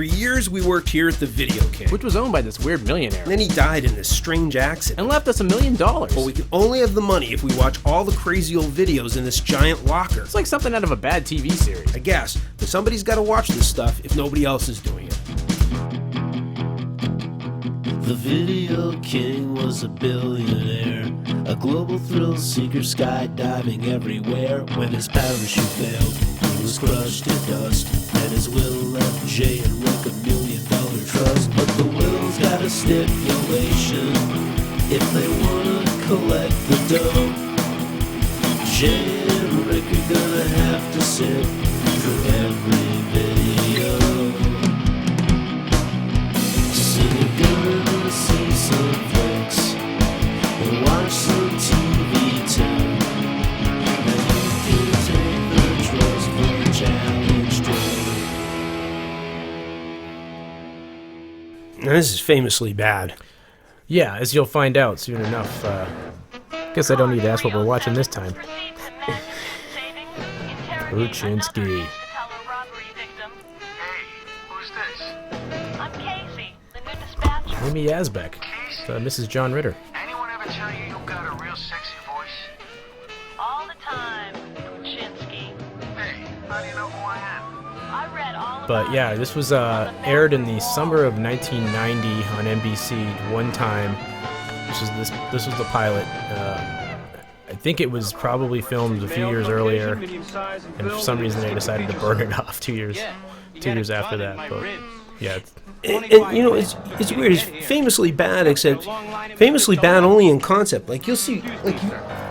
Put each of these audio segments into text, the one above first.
For years, we worked here at the Video King. which was owned by this weird millionaire. And then he died in this strange accident. And left us $1 million. But we can only have the money if we watch all the crazy old videos in this giant locker. It's like something out of a bad TV series. I guess, but somebody's got to watch this stuff if nobody else is doing it. The Video King was a billionaire, a global thrill seeker, skydiving everywhere. When his parachute failed, he was crushed to dust, and his will left Jay and Rick $1 million trust. But the will's got a stipulation: if they wanna collect the dough, Jay and Rick are gonna have to sit through every video. So you're gonna see some flicks and watch some TV too. And you can take the trust fund challenge too. Now, this is famously bad. Yeah, as you'll find out soon enough. Guess I don't need to ask what we're watching this time. Poochinski. Amy Yazbek. Mrs. John Ritter. Anyone ever tell you got a real sexy voice? All the time, Poochinski. Hey, how do you know who I am? I read all But yeah, this was aired in the summer of 1990 on NBC one time. This was the pilot. I think it was probably filmed a few years earlier, and for some reason they decided to burn it off 2 years after that. But yeah. And you know, it's weird. It's famously bad, except famously bad only in concept. Like, you'll see, like,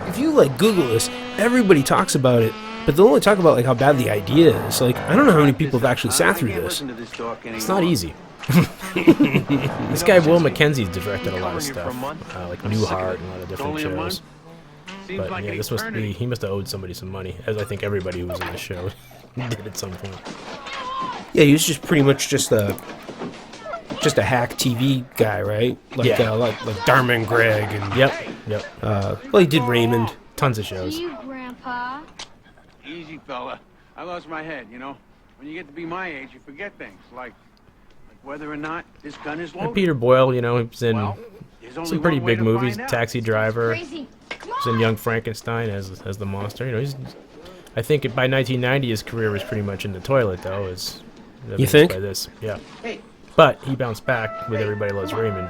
if you like Google this, everybody talks about it, but they'll only talk about like how bad the idea is. Like, I don't know how many people have actually sat through this. It's not easy. This guy Will Mackenzie's directed a lot of stuff, like Newhart and a lot of different shows. But yeah, this he must have owed somebody some money, as I think everybody who was in the show did at some point. Yeah, he was just pretty much just a hack TV guy, right? Like, Yeah. like Dharma and Greg, and Yep. well, he did Raymond. Tons of shows. You, Grandpa. Easy, fella. I lost my head, you know? When you get to be my age, you forget things, like whether or not this gun is And loaded. Peter Boyle, you know, he was in There's only some pretty one way big to movies. find out. Taxi Driver. Crazy. He was in Young Frankenstein as the monster. You know, I think by 1990 his career was pretty much in the toilet, though. You think? By this, yeah. But he bounced back with Everybody Loves Raymond.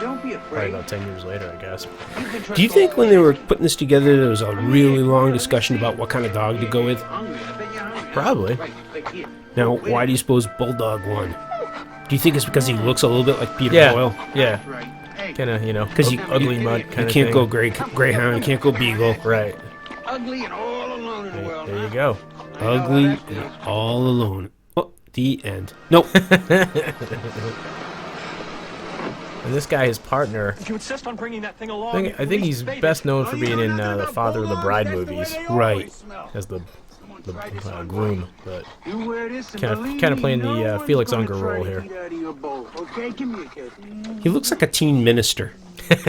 Don't be Probably afraid. about 10 years later, I guess. Do you think when they were putting this together, there was a really long discussion about what kind of dog to go with? Probably. Now, why do you suppose Bulldog won? Do you think it's because he looks a little bit like Peter Yeah. Boyle? Yeah. Right. Hey, Kind of, you know, Because ugly mutt kind you of can't thing. go Greyhound, you can't go Beagle. Right. ugly and all alone in the world. There you go. Ugly and all alone. Oh, the end. Nope. And this guy, his partner, If you insist on bringing that thing along, I think he's best known for being in the Father of the Bride movies Right. as the groom, but You wear this and kind believe of me, playing no the one's Felix gonna Unger try role to here. eat out of your bowl. Okay, give me a kiss. He looks like a teen minister. Just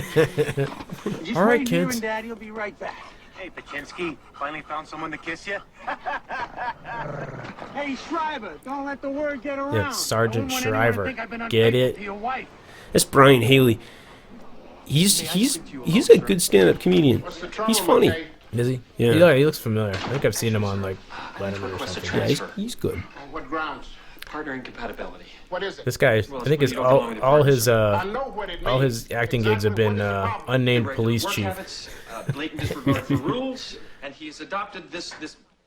All right, wait here kids. and Daddy will be right back. Hey, Poochinski, finally found someone to kiss you? Hey, Shriver, don't let the word get around. Yeah, it's Sergeant I don't want anyone to Shriver. think I've been Get unfaithful it? to your wife. That's Brian Haley. He's a good stand-up comedian. He's funny. Is he? Yeah. He looks familiar. I think I've seen him on like Letterman or something. Yeah, he's good. On what grounds? partner incompatibility. What is it? This guy, I think his all his I know what it all means. his acting gigs have been unnamed police Work chief. habits, blatant disregard for rules, and he's adopted this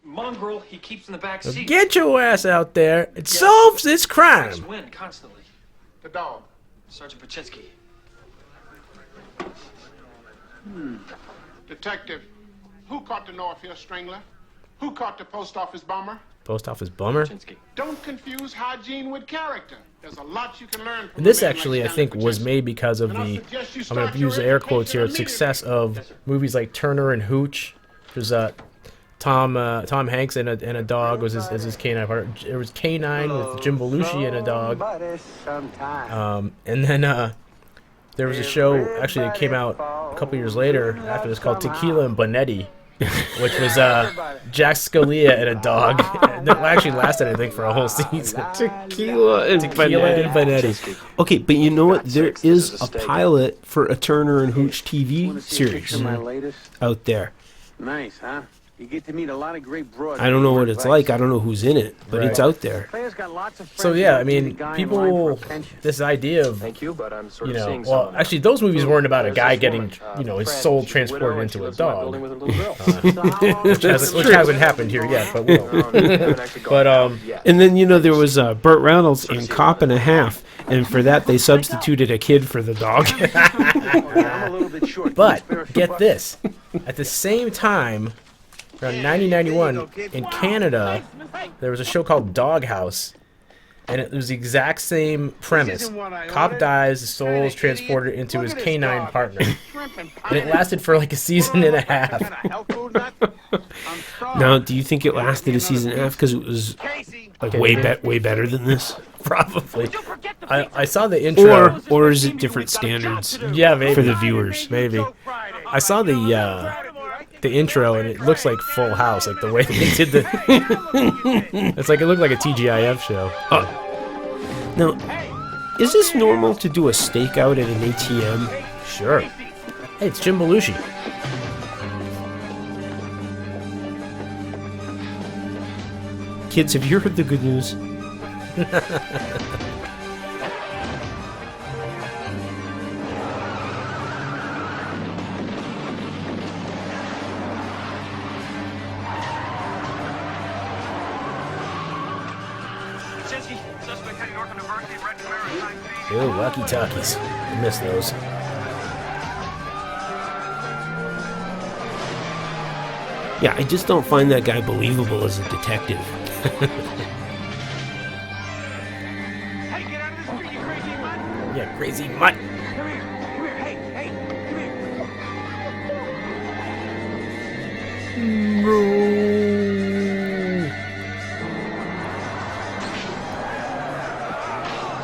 mongrel he keeps in the back seat. Get your ass out there! It solves this crime. Win constantly. The dog. Sergeant Poochinski. Detective, who caught the North Hill Strangler? Who caught the post office bomber? Post office bummer. Poochinski. Don't confuse hygiene with character. There's a lot you can learn from And this a man actually, I like Stanley think, was Poochinski. made because of And I the, suggest you I'm going start to use your air quotes here, education success immediately. of movies like Turner and Hooch. There's Tom Hanks and a dog was his canine partner. There was Canine with Jim Belushi and a dog. And then there was a show actually that came out a couple years later after this called Tequila and Bonetti, which was Jack Scalia and a dog. That actually lasted, I think, for a whole season. Tequila and Benetti. Okay, but you know what? There is a pilot for a Turner and Hooch TV series My latest. out there. Nice, huh? You get to meet a lot of great broads. I don't know what it's like. I don't know who's in it, but it's Right. out there. Player's got lots of So friends yeah, who I mean, keep the guy in line people, for pension. this idea of, Thank you, but I'm sort you of know, seeing well, someone now. actually, those movies weren't about a There's guy this getting, woman, you know, his Fran, soul she's a widow, transported and she into a lives in my dog, building with a little girl. which hasn't happened here yet, but will. But And then, you know, there was Burt Reynolds in Cop and a Half, and for that they substituted a kid for the dog. I'm a little bit short. But Can you spare a few get bucks? this, at the same time, around 1991, in Canada, there was a show called Doghouse, and it was the exact same premise. Cop dies, his soul is transported into his canine partner, and it lasted for like a season and a half. Now, do you think it lasted a season and a half because it was like way better than this? Probably. I saw the intro. Or is it different standards Yeah, maybe. for the viewers? Maybe. I saw the intro, and it looks like Full House, like the way they did the... It's like, it looked like a TGIF show. Now, is this normal to do a stakeout at an ATM? Sure. Hey, it's Jim Belushi. Kids, have you heard the good news? Poochinski, suspect heading north of University of Red Camaro. Ew, walkie-talkies. I miss those. Yeah, I just don't find that guy believable as a detective. Hey, get out of the street, you crazy mutt! Yeah, crazy mutt. Come here, hey, come here.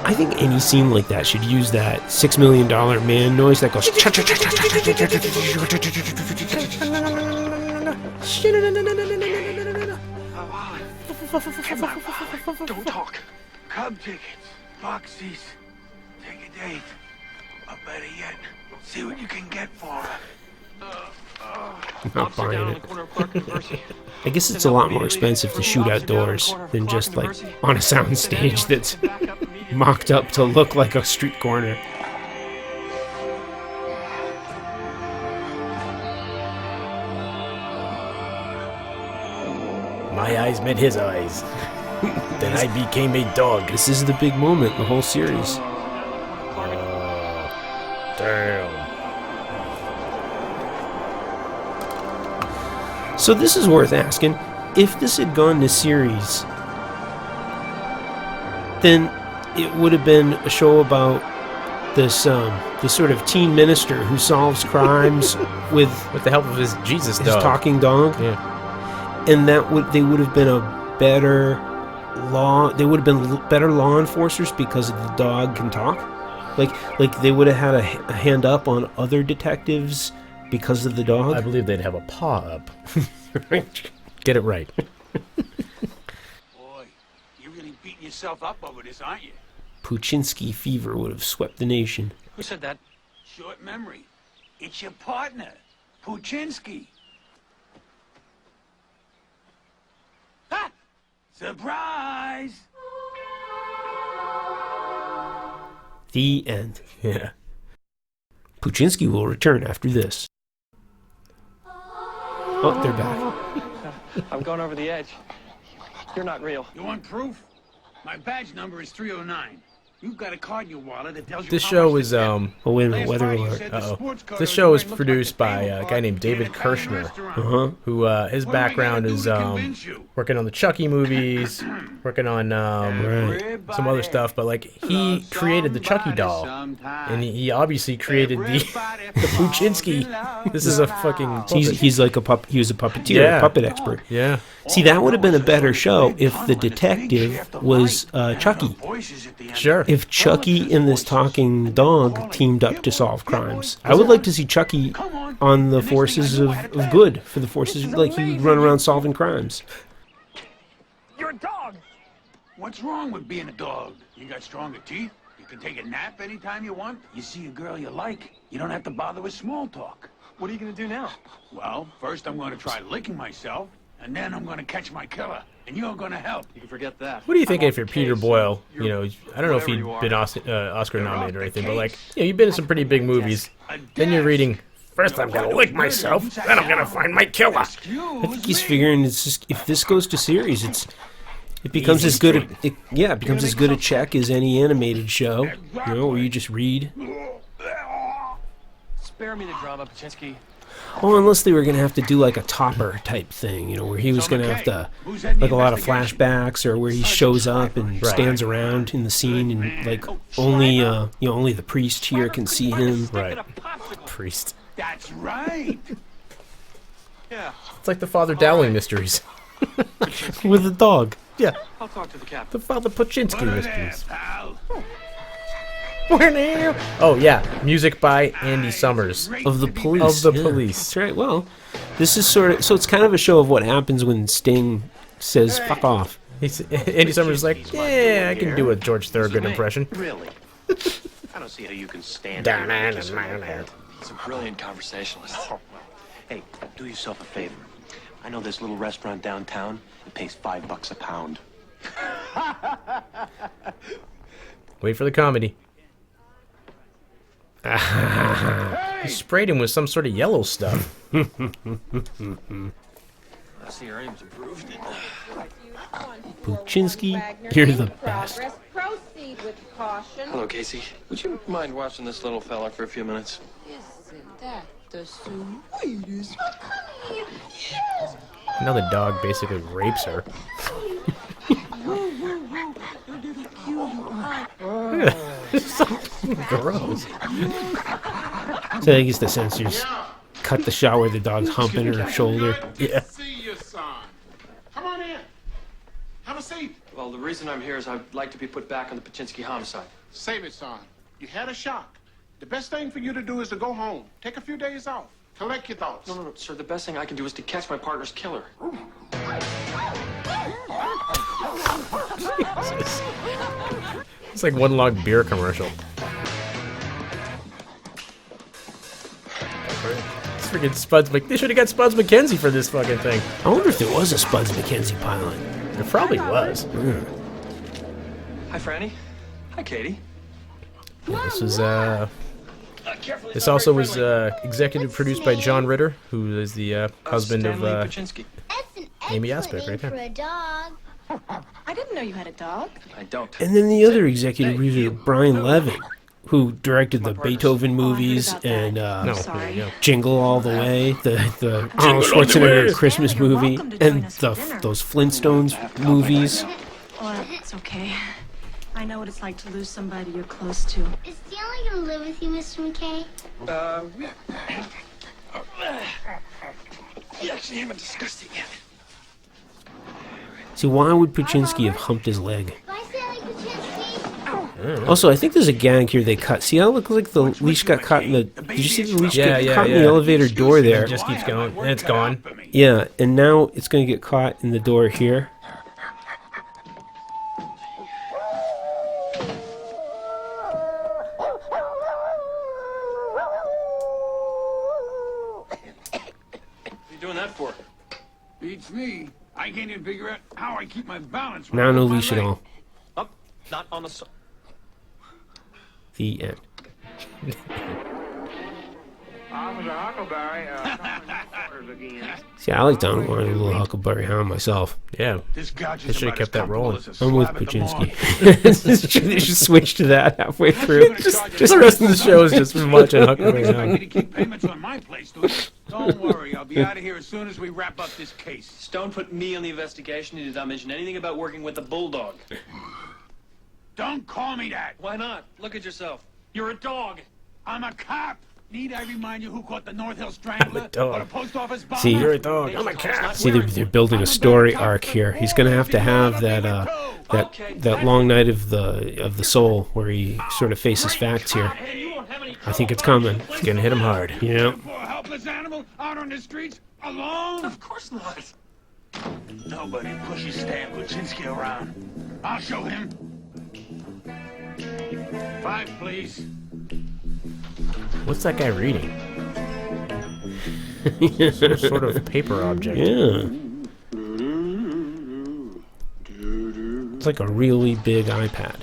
I think any scene like that should use that $6 million man noise that goes. Don't talk. Cub tickets, boxies, take a date. Or better yet, see what you can get for her. I'm not buying it. I guess it's a lot more expensive to shoot outdoors than just like on a sound stage that's mocked up to look like a street corner. My eyes met his eyes. Then I became a dog. This is the big moment in the whole series. Damn. So this is worth asking. If this had gone to series, then it would have been a show about this sort of teen minister who solves crimes with the help of his Jesus his dog. talking dog. Yeah. And they would have been a better law. They would have been better law enforcers because the dog can talk. Like they would have had a hand up on other detectives because of the dog. I believe they'd have a paw up. Get it right. Boy, you're really beating yourself up over this, aren't you? Poochinski fever would have swept the nation. Who said that? Short memory. It's your partner, Poochinski. Ha! Surprise! The end. Yeah. Poochinski will return after this. Oh, they're back. I'm going over the edge. You're not real. You want proof? My badge number is 309. You've got a card in your wallet that tells you This how show much is to Oh, wait a minute. Last Weather Friday you alert. said the sports car This on show your is right looked produced like by a a table guy park named David in an Italian Kirshner, restaurant. Uh-huh. who his What am I background gonna is do to convince you? working on the Chucky movies, working on some other stuff, but like he created the Chucky doll, and he obviously created the Poochinski. This is a fucking He's like he was a puppeteer, Yeah. a puppet expert. yeah. See, that would have been a better show if the detective was Chucky. Voices at the end. Sure. If Chucky and this talking dog teamed up to solve crimes. I would like to see Chucky on the forces of good, for the forces, like he would run around solving crimes. You're a dog. What's wrong with being a dog? You got stronger teeth. You can take a nap anytime you want. You see a girl you like. You don't have to bother with small talk. What are you gonna do now? Well, first I'm going to try licking myself, and then I'm going to catch my killer, and you're going to help. You can forget that. What do you think I'm if you're off the Peter case, Boyle? so You know, I don't know if whatever he'd you are. been Oscar nominated or the anything, but like, case. you've been in some pretty big movies. Then you're reading, first I'm gonna lick myself, then I'm gonna find my killer. I think he's figuring it's just, if this goes to series, it becomes as good it becomes as good a check as any animated show, you know, where you just read. Spare me the drama, Poochinski. Well, unless they were going to have to do like a Topper type thing, you know, where he was going to have to, like a lot of flashbacks, or where he shows up and stands around in the scene, and like only, only the priest here can see him. Right. Priest. That's right. Yeah, It's like the Father Dowling mysteries. With a dog. Yeah. I'll talk to the captain. The Father Poochinski There, mysteries. pal. Oh yeah, music by Andy Summers. Of the police. Of the yeah. Police. That's right. Well, this is sort of, so it's kind of a show of what happens when Sting says "fuck off." Andy Summers is like, yeah, I can do a George Thorogood impression. Really? I don't see how you can stand here and kiss her like that. He's a brilliant conversationalist. Hey, do yourself a favor. I know this little restaurant downtown. It pays $5 a pound. Wait for the comedy. He sprayed him with some sort of yellow stuff. I see your aim's improved. Poochinski, you're the best. Proceed with caution. Hello, Casey. Would you mind watching this little fella for a few minutes? Isn't that the sweetest? Now the dog basically rapes her. Gross. So I guess the censors cut the shot where the dog's humping her shoulder. Yeah. See your son. Come on in. Have a seat. Well, the reason I'm here is I'd like to be put back on the Poochinski homicide. Save it, son. You had a shock. The best thing for you to do is to go home. Take a few days off. Collect your thoughts. No, sir. The best thing I can do is to catch my partner's killer. It's like one log beer commercial. It's freaking Spuds They should have got Spuds McKenzie for this fucking thing. I wonder if there was a Spuds McKenzie pilot. There probably was. Hi, Franny. Hi, Katie. Yeah, this was this also was executive produced by John Ritter, who is the husband Stanley of Poochinski. That's an Amy excellent Aspect right name there. for a dog. I didn't know you had a dog. I don't. And then the other executive producer, Brian Levin, who directed the Beethoven movies and No, there you go. Jingle All the Way, the Arnold Schwarzenegger Christmas movie, and those Flintstones movies. Oh, it's okay. I know what it's like to lose somebody you're close to. Is Stanley gonna live with you, Mr. McKay? We actually haven't discussed it yet. See, why would Poochinski have humped his leg? Bye, Stanley Poochinski. Also, I think there's a gag here they cut. See how it looks like the leash got caught in the... Did you see the leash get caught in the elevator door there? It just keeps going, and it's gone. Yeah, and now it's going to get caught in the door here. What are you doing that for? Beats me. I can't even figure out how I keep my balance. Now no leash at all. Up, not on the... The end. See, I like Donald Warren, a little Huckleberry Hound myself. Yeah. This gouge They is should have about kept as that rolling. comfortable I'm with as a slab at the Poochinski. mall. They should switch to that halfway through. Just the rest of the show is just watching Huckleberry Expect me Hound. to keep payments on my place, do you? Don't worry, I'll be out of here as soon as we wrap up this case. Stone put me on the investigation. He did not mention anything about working with the bulldog. Don't call me that. Why not? Look at yourself. You're a dog. I'm a cop. Need I remind you who caught the North Hill Strangler? dog. Or the post office bomber? See, You're a dog. I'm a cat. See, they're building a story arc here. He's going to have that that long night of the soul where he sort of faces facts here. I think it's coming. It's gonna hit him hard. You know? For helpless animal out on the streets alone? Of course not. Nobody pushes Stan Poochinski around. I'll show him. 5, please. What's that guy reading? Some sort of paper object. Yeah. It's like a really big iPad.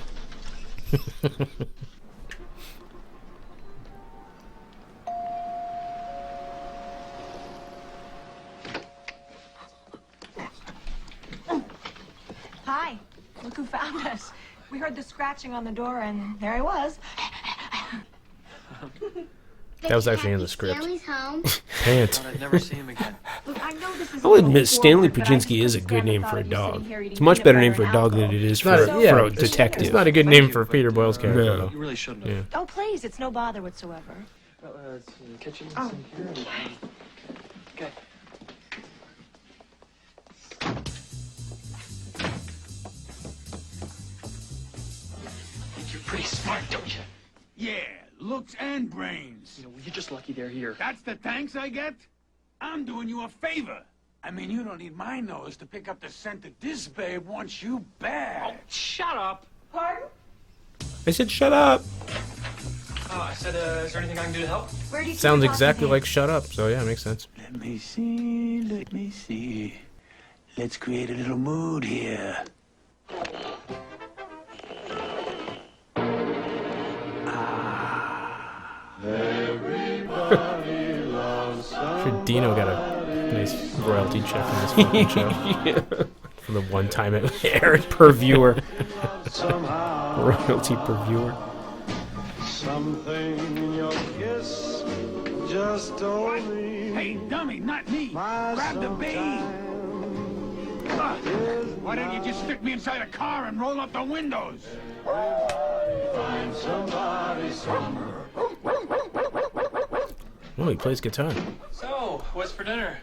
Hi. Look who found us. We heard the scratching on the door, and there I was. That was actually in the script. Stanley's home. Pant. I'd never see him again. Look, I know this is I'll admit, Stanley Poochinski is a good name for a dog. It's a much better name for a dog than it is for a detective. It's not a good name for Peter Boyle's character, No. though. You really shouldn't have. Yeah. Oh, please, it's no bother whatsoever. It's in the kitchen. Oh. In here. Okay. You're pretty smart, don't you? Yeah, looks and brains. You know, you're just lucky they're here. That's the thanks I get? I'm doing you a favor. I mean, you don't need my nose to pick up the scent that this babe wants you bad. Oh, shut up. Pardon? I said, shut up. I said, is there anything I can do to help? Where do you Sounds exactly like Shut Up, so yeah, it makes sense. Let me see. Let's create a little mood here. I'm sure Dino got a nice royalty check from this fucking show. Yeah. For the one time it aired. Per viewer. Royalty per viewer. Something in your kiss just told me. Hey, dummy, not me. Grab the babe. Why don't you just stick me inside a car and roll up the windows? Find somebody somewhere. Oh, he plays guitar. So, what's for dinner?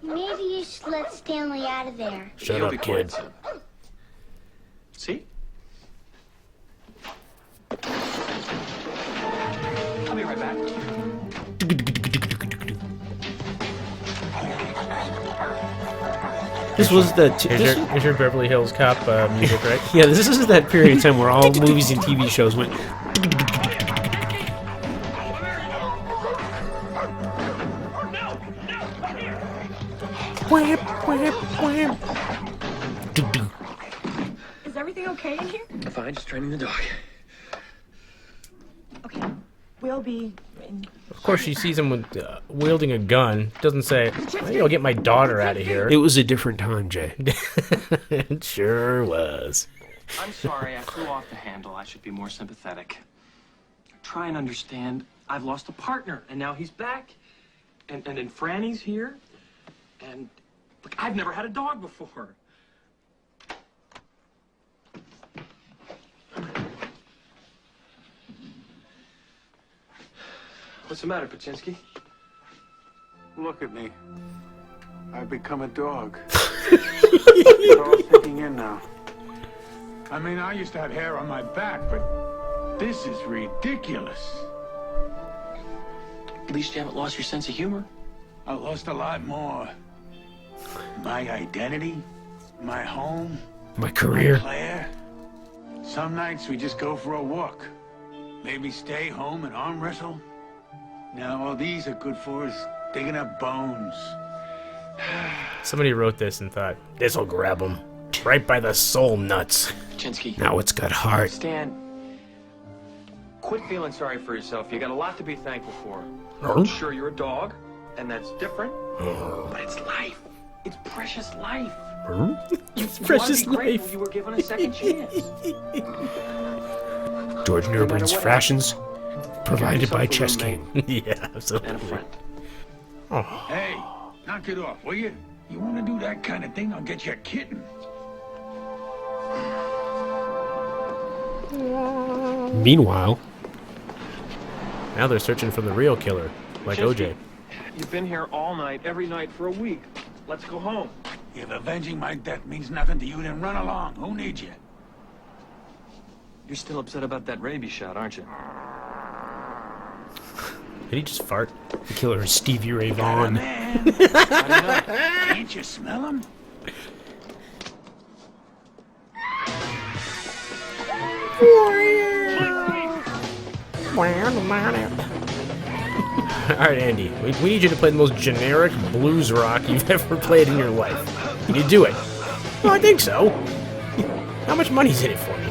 Maybe you should let Stanley out of there. Shut You'll up, be kid. quiet, son. See? I'll be right back. This was the... Here's your Beverly Hills Cop music, right? Yeah, this is that period of time where all movies and TV shows went... Wham, wham, wham. Is everything okay in here? Fine, just training the dog. Okay. We'll be in... Of course, she sees him with wielding a gun. Doesn't say, "Maybe I'll get my daughter out of here." It was a different time, Jay. It sure was. I'm sorry, I flew off the handle. I should be more sympathetic. Try and understand. I've lost a partner, and now he's back. And then Franny's here. And, look, I've never had a dog before. What's the matter, Poochinski? Look at me. I've become a dog. It's all sinking in now. I mean, I used to have hair on my back, but this is ridiculous. At least you haven't lost your sense of humor. I lost a lot more. My identity, my home, My career. Claire. Some nights we just go for a walk. Maybe stay home and arm wrestle. Now all these are good for is digging up bones. Somebody wrote this and thought, this'll grab him. Right by the soul nuts. Poochinski. Now it's got heart. Stan, quit feeling sorry for yourself. You got a lot to be thankful for. Huh? Sure, you're a dog, and that's different. But it's life. It's precious life. It's You precious ought to be grateful life. you were given a second chance. George Nurbur's what Fashions, provided by yourself a Chess roommate. King. Yeah, And a absolutely. friend. Hey, knock it off, will you? You want to do that kind of thing, I'll get you a kitten. Meanwhile, Now they're searching for the real killer, like Poochinski, OJ. You've been here all night, every night for a week. Let's go home. If avenging my death means nothing to you, then run along. Who needs you? You're still upset about that rabies shot, aren't you? Did he just fart? The killer is Stevie Ray Vaughan. Can't you smell him? Alright, Andy, we need you to play the most generic blues rock you've ever played in your life. Can you do it? Well, I think so. How much money's in it for me?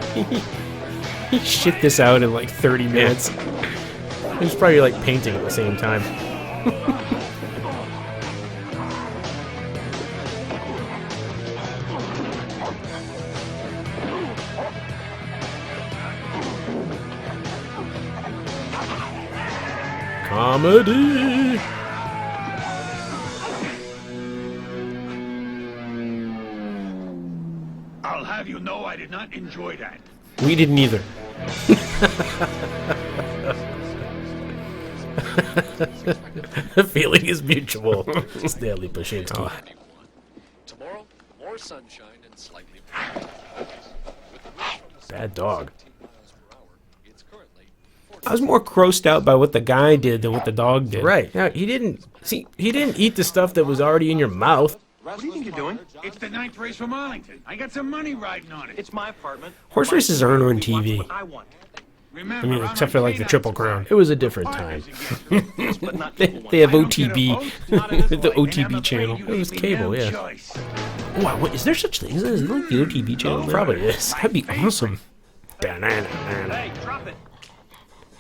He shit this out in like 30 minutes. He was probably like painting at the same time. Comedy. I'll have you know I did not enjoy that. We didn't either. The feeling is mutual. Stanley Poochinski. Tomorrow, more sunshine and slightly Bad dog. I was more grossed out by what the guy did than what the dog did. Right. Now, he didn't eat the stuff that was already in your mouth. What do you think you're doing? It's the 9th race from Arlington. I got some money riding on it. It's my apartment. Horse races aren't on TV. What I want. Remember, I mean, except for like the Triple Crown. It was a different time. They have OTB, the OTB channel. It was cable, yeah. Wow, what, is there such things as like the OTB channel? now? Probably is. That'd be awesome. Hey, drop it.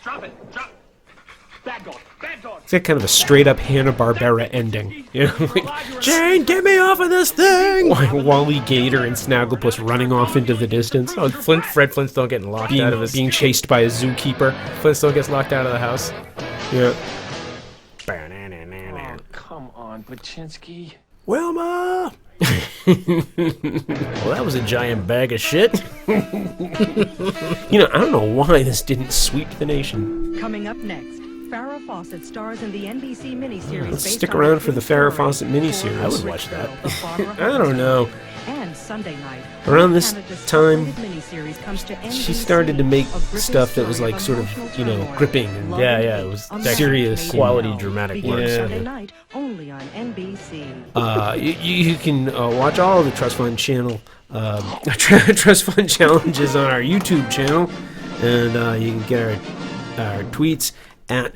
Drop it. Drop. Bad dog. Bad dog. It's got kind of a straight up Hanna-Barbera ending. You know, like, Jane, get me off of this thing! Wally Gator and Snagglepuss running off into the distance. Oh, Fred Flintstone getting locked out of his... Being chased by a zookeeper. Flintstone gets locked out of the house. Yeah. Oh, come on, Poochinski. Wilma! Well, that was a giant bag of shit. You know, I don't know why this didn't sweep the nation. Coming up next, Farrah Fawcett stars in the NBC miniseries. Let's based stick on around the for the true Farrah story Fawcett miniseries. I would watch that. I don't know. And Sunday night. Around this Canada's time, top-rated miniseries comes to she NBC, started to make a British stuff that was story like sort of, emotional you know, turmoil. gripping. And Yeah, it was serious. quality Now, dramatic begins work. Sunday Yeah. night only on NBC. You can watch all of the Trust Fund channel, Trust Fund challenges on our YouTube channel, and you can get our tweets at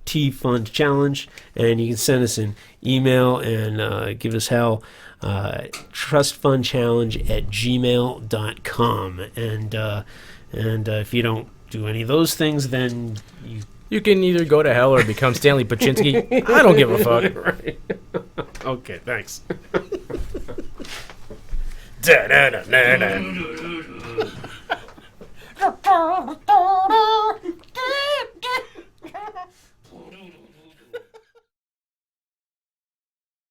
TFund Challenge, and you can send us an email and give us hell. trustfundchallenge@gmail.com, and if you don't do any of those things, then You can either go to hell or become Stanley Poochinski. I don't give a fuck. Right. Okay, thanks. Da-da-da-da-da.